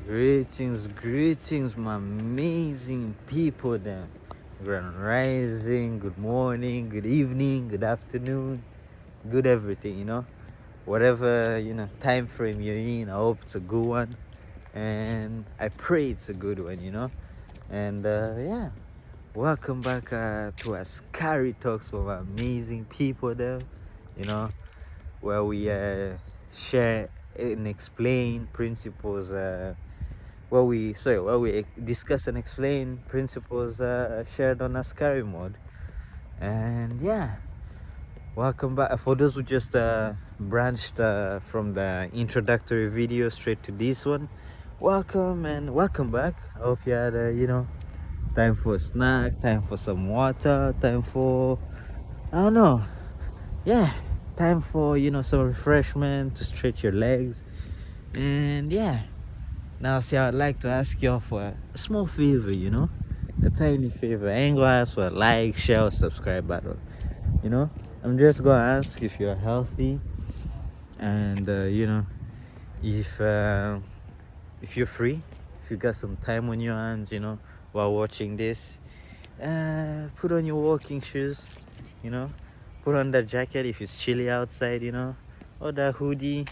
Greetings, my amazing people there. Grand rising, good morning, good evening, good afternoon, good everything, Whatever, time frame you're in, I hope it's a good one. And I pray it's a good one. And yeah, welcome back to our Scary Talks with our amazing people there, you know, where we share and explain principles where we discuss and explain principles shared on Askari mode. And yeah, welcome back. For those who just branched from the introductory video straight to this one, welcome and welcome back. I hope you had time for a snack, time for some water, time for, I don't know, yeah, time for some refreshment to stretch your legs. And yeah, now, see, I'd like to ask y'all for a small favor, a tiny favor. I ain't gonna ask for a like, share, or subscribe button. I'm just gonna ask if you're healthy, and if you're free, if you got some time on your hands, while watching this, put on your walking shoes, put on that jacket if it's chilly outside, or that hoodie,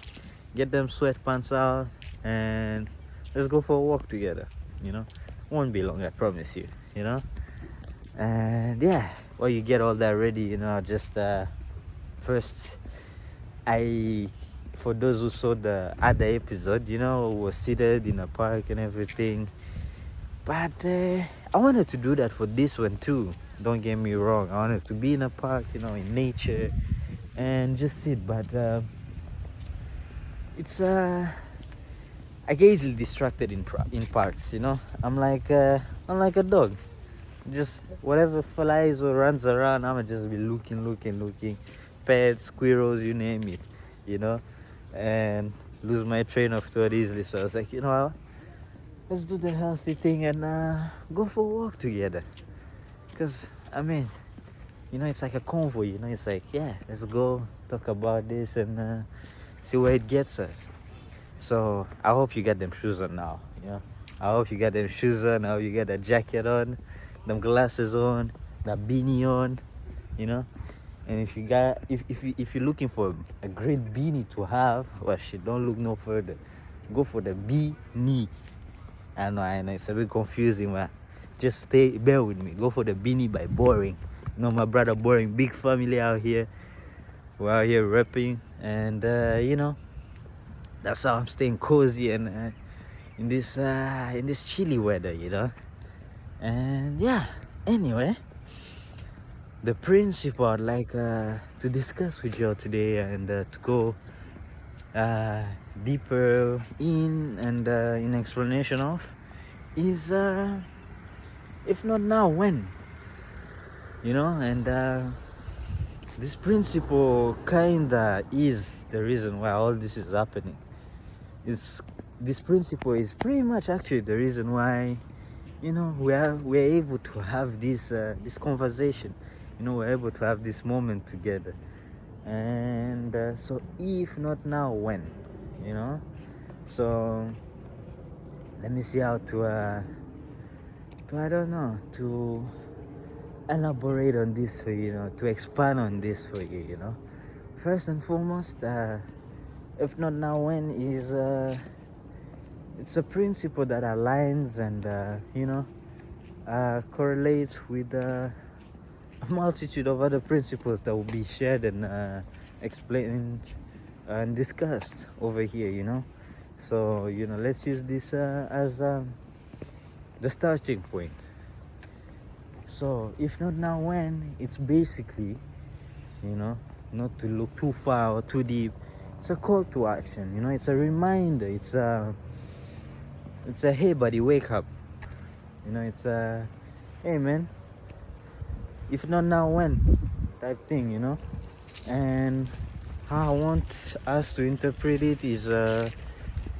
get them sweatpants out, and let's go for a walk together. Won't be long, I promise you. And yeah, while you get all that ready, just first, I for those who saw the other episode, was seated in a park and everything, but I wanted to do that for this one too. Don't get me wrong, I wanted to be in a park, in nature, and just sit. But it's I get easily distracted in parks. I'm like a dog. Just whatever flies or runs around, I'ma just be looking. Pets, squirrels, you name it. And lose my train of thought easily. So I was like, what? Let's do the healthy thing and go for a walk together. Cause it's like a convoy. It's like, yeah, let's go talk about this and see where it gets us. So I hope you got them shoes on now. I hope you got them shoes on. I hope you got that jacket on, them glasses on, that beanie on. And if you're looking for a great beanie to have, well, shit, don't look no further. Go for the beanie. I know it's a bit confusing, but just bear with me. Go for the beanie by Boring. My brother Boring, big family out here. We're out here repping, and that's how I'm staying cozy and in this chilly weather, And yeah, anyway, the principle I'd like to discuss with you today and to go deeper in and in explanation of is if not now, when? And this principle kinda is the reason why all this is happening. This principle is pretty much actually the reason why we're able to have this conversation. We're able to have this moment together. And so if not now, when? So let me see how to I don't know, to elaborate on this for you, to expand on this for you. First and foremost, if not now, when is it's a principle that aligns and correlates with a multitude of other principles that will be shared and explained and discussed over here. So let's use this as the starting point. So if not now, when? It's basically not to look too far or too deep. It's a call to action. It's a reminder. It's a hey buddy, wake up. It's a hey man, if not now, when type thing. And how I want us to interpret it is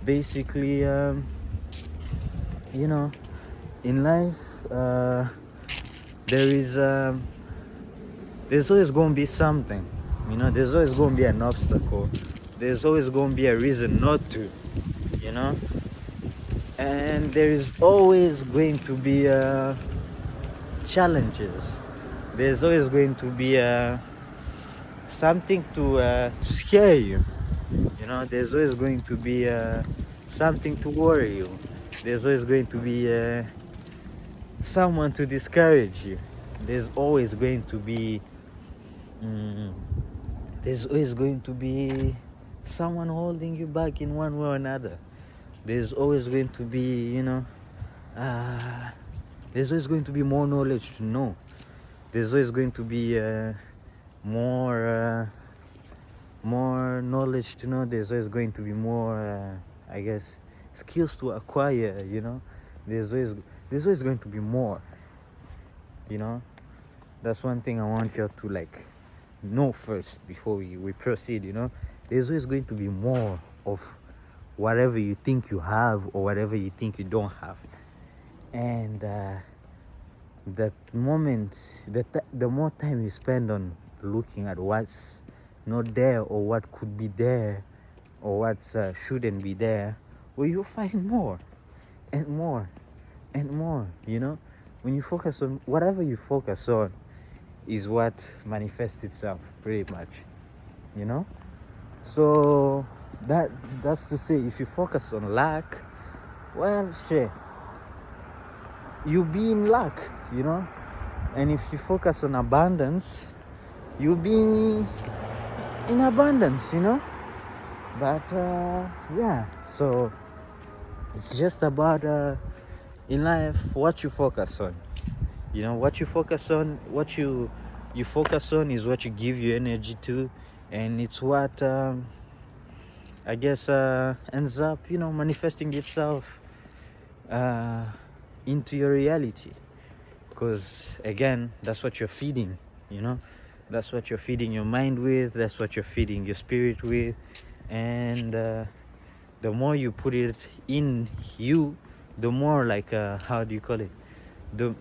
basically in life there's always going to be something. There's always going to be an obstacle. There's always going to be a reason not to. and there is always going to be challenges. There's always going to be something to scare you. You know, there's always going to be something to worry you. There's always going to be someone to discourage you. There's always going to be there's always going to be someone holding you back in one way or another. There's always going to be, you know, there's always going to be more knowledge to know. There's always going to be more knowledge to know. There's always going to be more, I guess, skills to acquire. You know, there's always going to be more. You know, that's one thing I want you to like know first before we proceed. You know, there's always going to be more of whatever you think you have or whatever you think you don't have. And that moment, the more time you spend on looking at what's not there or what could be there or what shouldn't be there, well, you find more and more and more. You know, when you focus on whatever you focus on is what manifests itself pretty much. You know, so that's to say, if you focus on lack, well, shit, you be in luck. You know, and if you focus on abundance, you'll be in abundance. You know, but yeah, so it's just about in life what you focus on. You know, what you focus on, what you focus on is what you give your energy to, and it's what I guess ends up, you know, manifesting itself into your reality. Because again, that's what you're feeding. You know, that's what you're feeding your mind with, that's what you're feeding your spirit with. And the more you put it in you, the more like how do you call it, the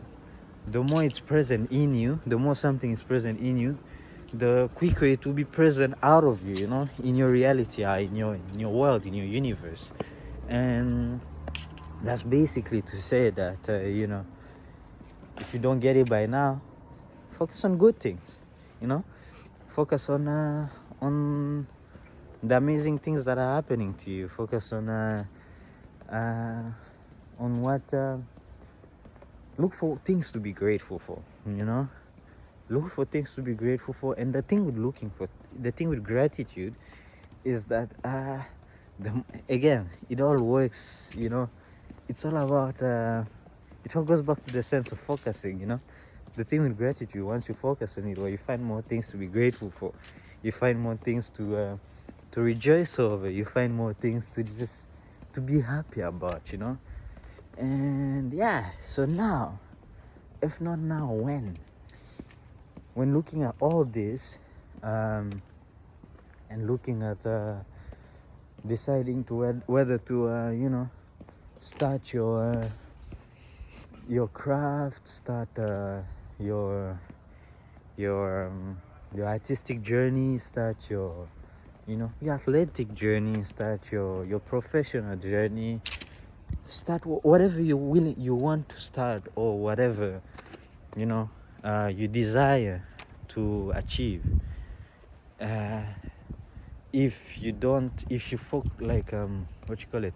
more it's present in you, the more something is present in you, the quicker it will be present out of you, you know, in your reality, in your world, in your universe. And that's basically to say that you know, if you don't get it by now, focus on good things. You know, focus on the amazing things that are happening to you. Focus on what look for things to be grateful for. You know, look for things to be grateful for. And the thing with gratitude is that again, it all works. You know, it's all about it all goes back to the sense of focusing. You know, the thing with gratitude, once you focus on it, well, you find more things to be grateful for. You find more things to rejoice over. You find more things to be happy about. You know. And yeah, so now, if not now, when looking at all this and looking at deciding to whether to you know, start your craft, start your artistic journey, start your, you know, your athletic journey, start your professional journey, start whatever you want to start, or whatever, you know, you desire to achieve. If you like what you call it,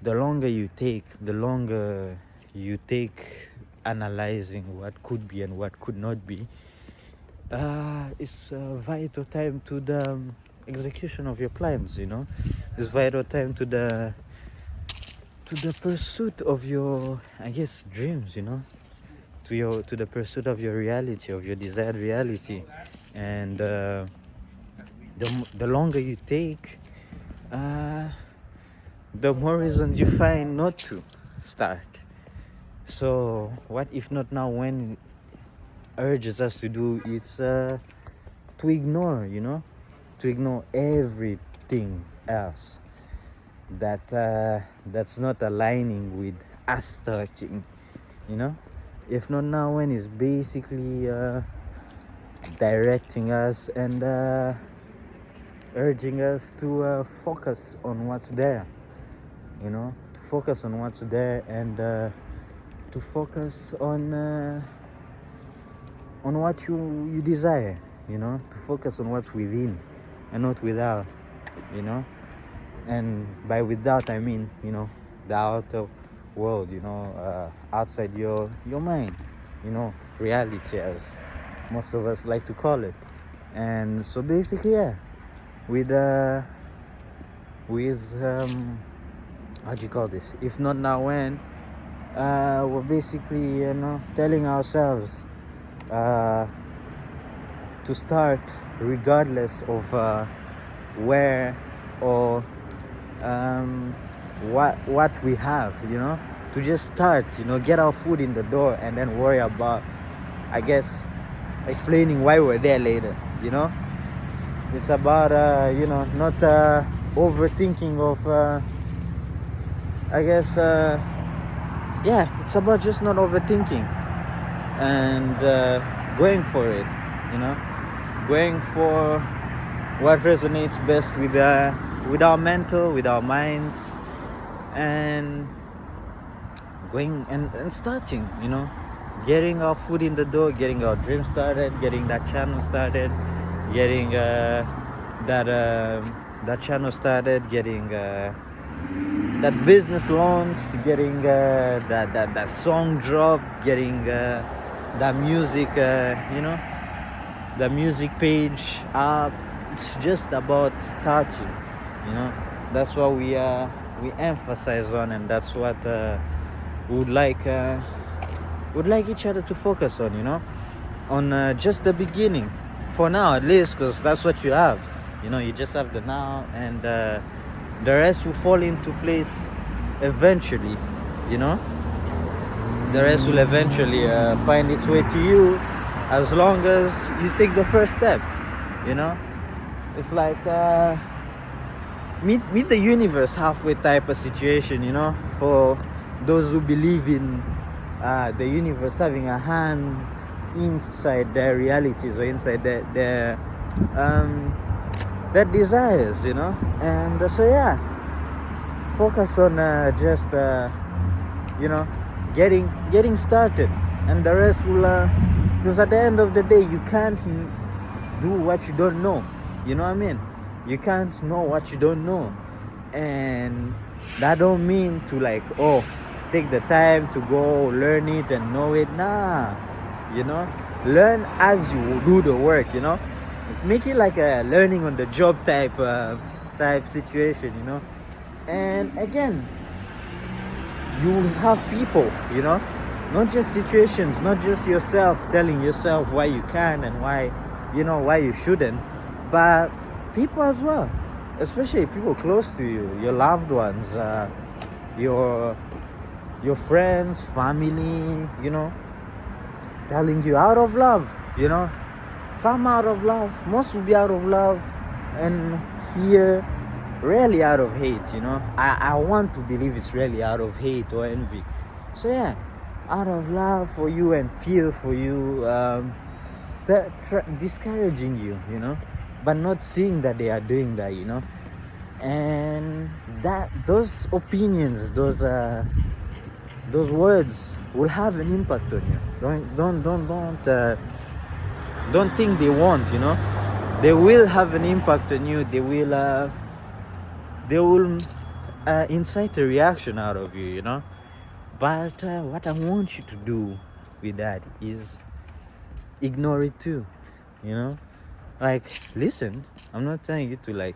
the longer you take analyzing what could be and what could not be, it's a vital time to the execution of your plans. You know, it's vital time to the pursuit of your, I guess, dreams. You know, to the pursuit of your reality, of your desired reality. And the longer you take, the more reasons you find not to start. So what if not now, when urges us to do it's to ignore, you know, to ignore everything else that's not aligning with us starting. You know, if not now, when is basically directing us and urging us to focus on what's there. You know, to focus on what's there, and to focus on what you desire, to focus on what's within and not without, and by without I mean the outer world, outside your mind, reality, as most of us like to call it. And so basically, yeah, with how do you call this, if not now when, we're basically telling ourselves to start regardless of where or what we have, to just start, get our foot in the door, and then worry about, I guess, explaining why we're there later. It's about not overthinking of I guess it's about just not overthinking and going for it, going for what resonates best with our mental, with our minds, and going and starting, getting our foot in the door, getting our dream started, getting that channel started, getting that channel started, getting that business launched, getting that song dropped, getting that music, the music page up. It's just about starting, that's what we emphasize on, and that's what we would like each other to focus on, on just the beginning, for now at least, because that's what you have. You just have the now, and the rest will fall into place eventually. The rest will eventually find its way to you, as long as you take the first step. It's like meet the universe halfway type of situation, for those who believe in the universe having a hand inside their realities, or inside their desires, and so yeah, focus on just getting started, and the rest will because at the end of the day, you can't do what you don't know. You know what I mean? You can't know what you don't know, and that don't mean to take the time to go learn it and know it. Nah, learn as you do the work. Make it like a learning on the job type situation. And again, you have people, not just situations, not just yourself telling yourself why you can and why you shouldn't, but people as well, especially people close to you, your loved ones, your friends, family, telling you out of love, some out of love, most will be out of love and fear, rarely out of hate. I want to believe it's really out of hate or envy. So yeah, out of love for you and fear for you, discouraging you, but not seeing that they are doing that, and that those opinions, those words will have an impact on you. Don't think they won't. They will have an impact on you. They will incite a reaction out of you, but what I want you to do with that is ignore it too. Listen, I'm not telling you to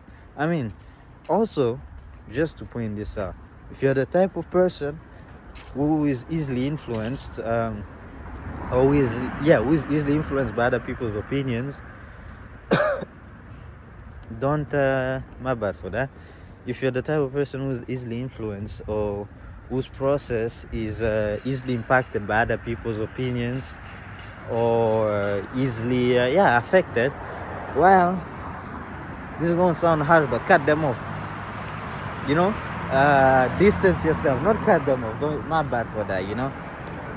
also, just to point this out, if you're the type of person who is easily influenced, who is easily influenced by other people's opinions, don't my bad for that. If you're the type of person who's easily influenced, or whose process is easily impacted by other people's opinions, or easily affected, well, this is going to sound harsh, but cut them off. Distance yourself, not cut them off. Don't, not bad for that.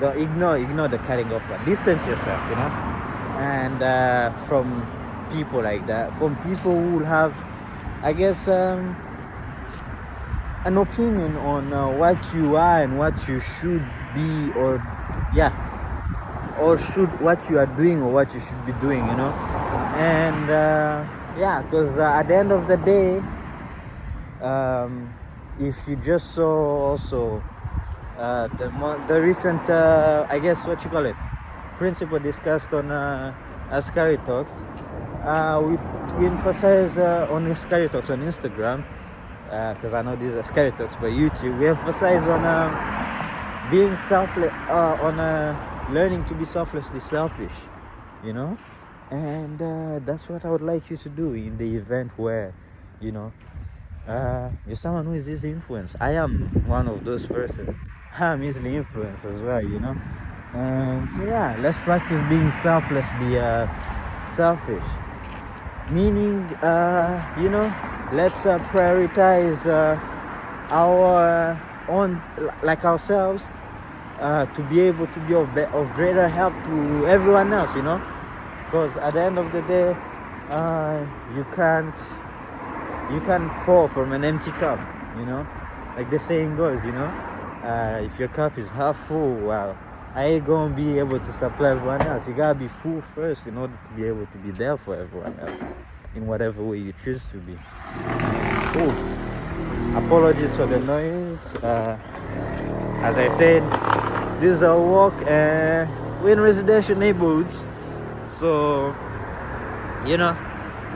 Don't ignore the cutting off part. Distance yourself, and from people like that, from people who will have, I guess, an opinion on what you are and what you should be, or yeah, or should what you are doing or what you should be doing, you know. And yeah, because at the end of the day, if you just saw also the recent I guess what you call it principle discussed on Ascari Talks, we emphasize on Ascari Talks on Instagram, because I know these are Ascari Talks by YouTube. We emphasize on being selfless, on learning to be selflessly selfish, you know. And that's what I would like you to do in the event where, you know, you're someone who is easily influenced. I am one of those persons. I'm easily influenced as well, you know. So yeah, let's practice being selflessly selfish. Meaning, you know, let's prioritize our own, like ourselves, to be able to be of greater help to everyone else, you know. Because at the end of the day, you can't pour from an empty cup, you know, like the saying goes, you know. If your cup is half full, well, I ain't gonna be able to supply everyone else. You gotta be full first in order to be able to be there for everyone else in whatever way you choose to be. Oh, apologies for the noise. As I said, this is a walk, we're in residential neighborhoods, so you know,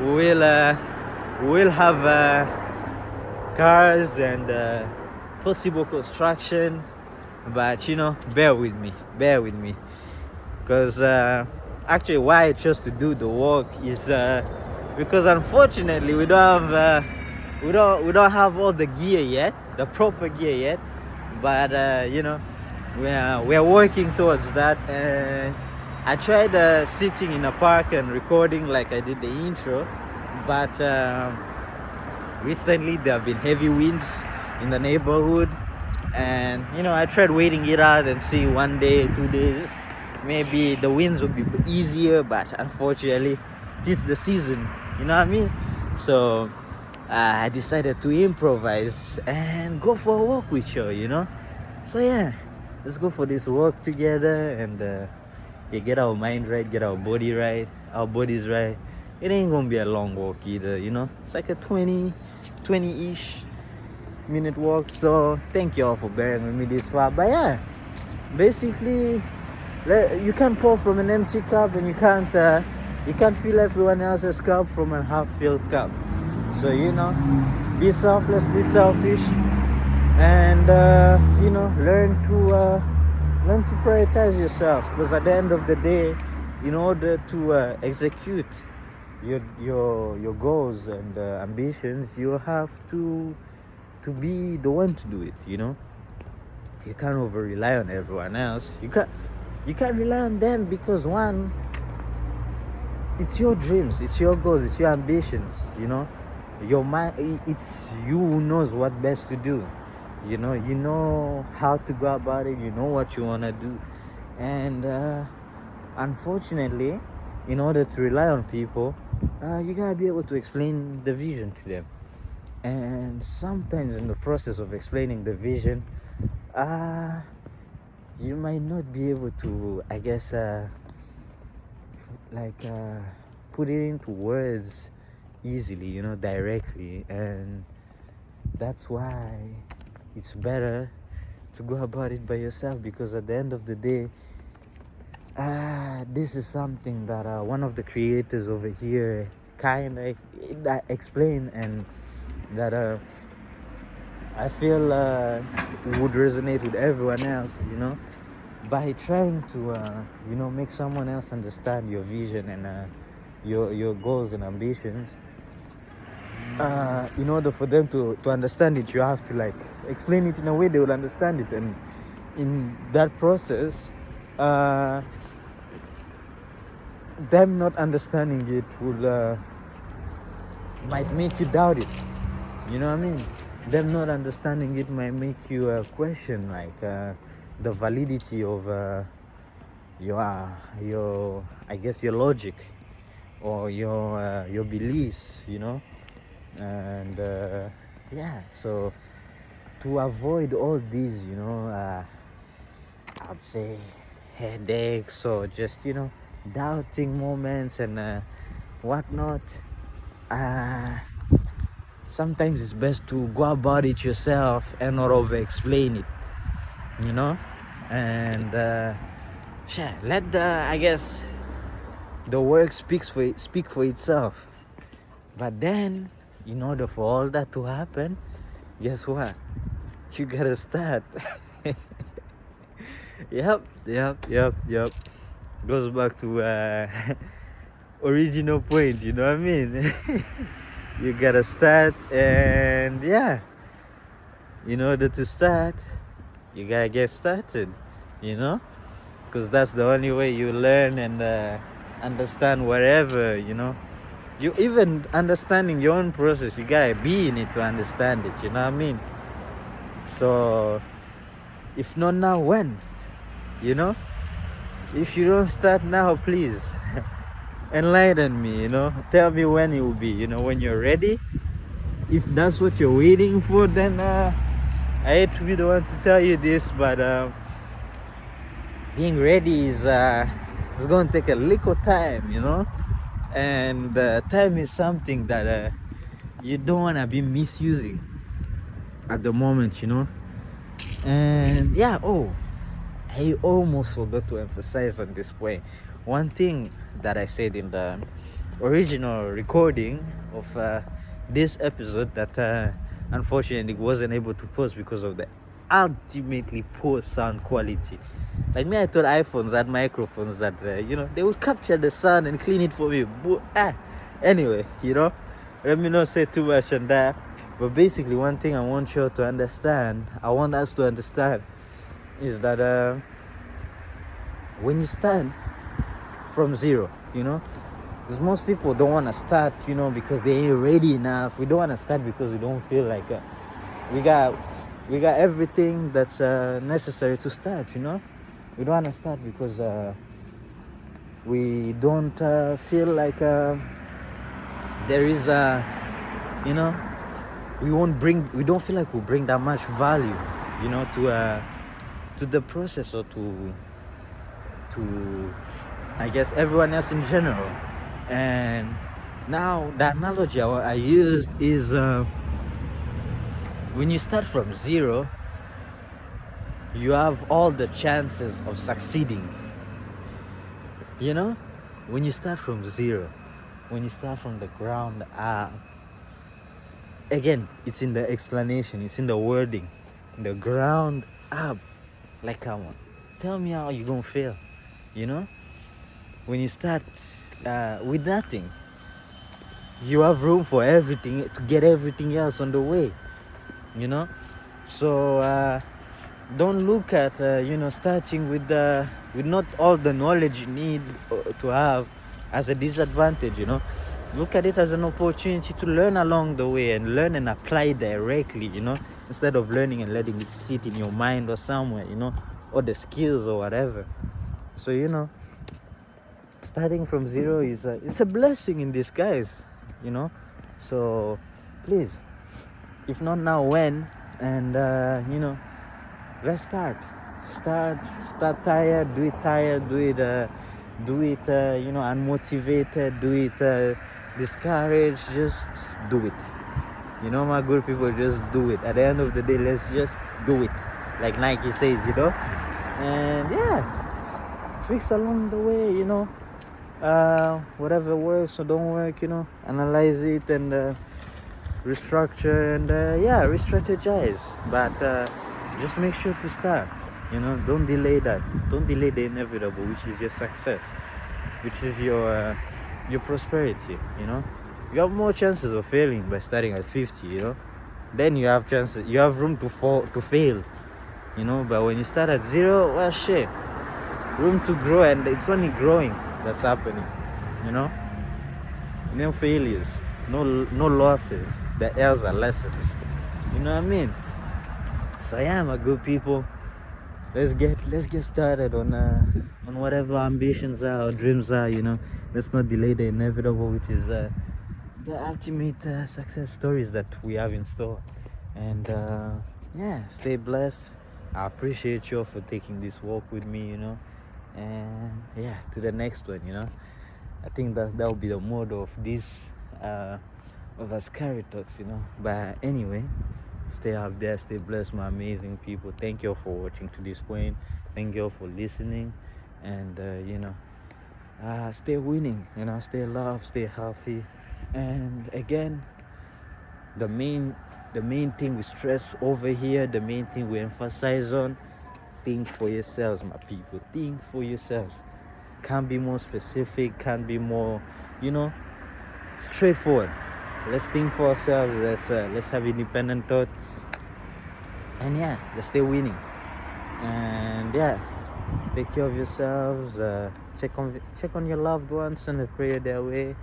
we'll have cars and possible construction, but you know, bear with me, because actually why I chose to do the walk is because unfortunately we don't have all the gear yet, the proper gear yet, but you know, we're working towards that. I tried sitting in a park and recording like I did the intro, but recently there have been heavy winds in the neighborhood, and you know, I tried waiting it out and see 1 day, 2 days, maybe the winds would be easier, but unfortunately this is the season, you know what I mean. So I decided to improvise and go for a walk with you, you know. So yeah, let's go for this walk together and yeah, get our mind right, get our body right, our bodies right. It ain't gonna be a long walk either, you know. It's like a 20-ish minute walk. So thank you all for bearing with me this far. But yeah, basically, you can't pour from an empty cup, and you can't fill everyone else's cup from a half-filled cup. So you know, be selfless, be selfish, and you know, learn to prioritize yourself. Because at the end of the day, in order to execute your goals and ambitions, you have to be the one to do it, you know. You can't over rely on everyone else. You can't rely on them, because one, it's your dreams, it's your goals, it's your ambitions, you know. Your mind, it's you who knows what best to do, you know how to go about it, you know what you want to do. And unfortunately, in order to rely on people, you gotta be able to explain the vision to them. And sometimes in the process of explaining the vision, you might not be able to, I guess, put it into words easily, you know, directly. And that's why it's better to go about it by yourself, because at the end of the day, this is something that one of the creators over here kind of explained, and that I feel would resonate with everyone else, you know. By trying to you know, make someone else understand your vision and your goals and ambitions, in order for them to understand it, you have to like explain it in a way they will understand it. And in that process, them not understanding it will might make you doubt it, you know what I mean. Them not understanding it might make you question like the validity of your I guess your logic or your beliefs, you know. And yeah, so to avoid all these, I'd say headaches or just, doubting moments and whatnot, sometimes it's best to go about it yourself and not over explain it, and let the work speak for itself. But then, in order for all that to happen, guess what? You gotta start. Yep. Goes back to original point, you know what I mean? You gotta start, and in order to start, you gotta get started, because that's the only way you learn and understand whatever, you even understanding your own process, you gotta be in it to understand it, you know what I mean? So if not now, when? If you don't start now, please enlighten me, tell me when it will be, when you're ready. If that's what you're waiting for, then I hate to be the one to tell you this, but being ready is it's gonna take a little time, and time is something that you don't want to be misusing at the moment, and I almost forgot to emphasize on this point. One thing that I said in the original recording of this episode that unfortunately wasn't able to post because of the ultimately poor sound quality. Like me, I thought iPhones had microphones that they would capture the sound and clean it for me. Anyway, let me not say too much on that. But basically, one thing I want us to understand, is that when you start from zero, because most people don't want to start, because they ain't ready enough. We don't want to start because we don't feel like we got everything that's necessary to start, We don't want to start because we don't feel like there is we don't feel like we bring that much value, to the process or to I guess everyone else in general. And now the analogy I used is when you start from zero, you have all the chances of succeeding. When you start from zero, when you start from the ground up, again, it's in the explanation, it's in the wording, the ground up. Like, come on, tell me how you gonna feel, when you start with nothing. You have room for everything to get everything else on the way, so don't look at starting with not all the knowledge you need to have as a disadvantage. Look at it as an opportunity to learn along the way and learn and apply directly, instead of learning and letting it sit in your mind or somewhere, or the skills or whatever. So starting from zero is it's a blessing in disguise, so please, if not now, when? And let's start tired, do it unmotivated, do it discouraged, just do it, my good people, just do it. At the end of the day, let's just do it, like Nike says, and fix along the way, whatever works or don't work, analyze it and restructure and re-strategize, but just make sure to start. Don't delay that. Don't delay the inevitable, which is your success, which is your prosperity. You have more chances of failing by starting at 50. Then you have chances, you have room to fail. But when you start at zero, well, shit, room to grow, and it's only growing that's happening. No failures, no losses. The L's are lessons. You know what I mean? So my good people, let's get started on whatever ambitions are or dreams are. Let's not delay the inevitable, which is the ultimate success stories that we have in store. And yeah, stay blessed. I appreciate you for taking this walk with me, and yeah, to the next one. I think that will be the mode of this of us Scary Talks. But anyway, stay up there, stay blessed, my amazing people. Thank you all for watching to this point. Thank you all for listening, and stay winning. Stay loved, stay healthy, and again, the main thing we stress over here, the main thing we emphasize on: think for yourselves, my people. Think for yourselves. Can't be more specific, can't be more, straightforward. Let's think for ourselves. Let's have independent thought, and yeah, let's stay winning. And yeah, take care of yourselves. Check on your loved ones, send a prayer their way,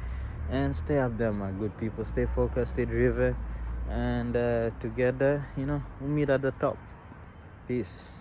and stay up there, my good people. Stay focused, stay driven, and together, we'll meet at the top. Peace.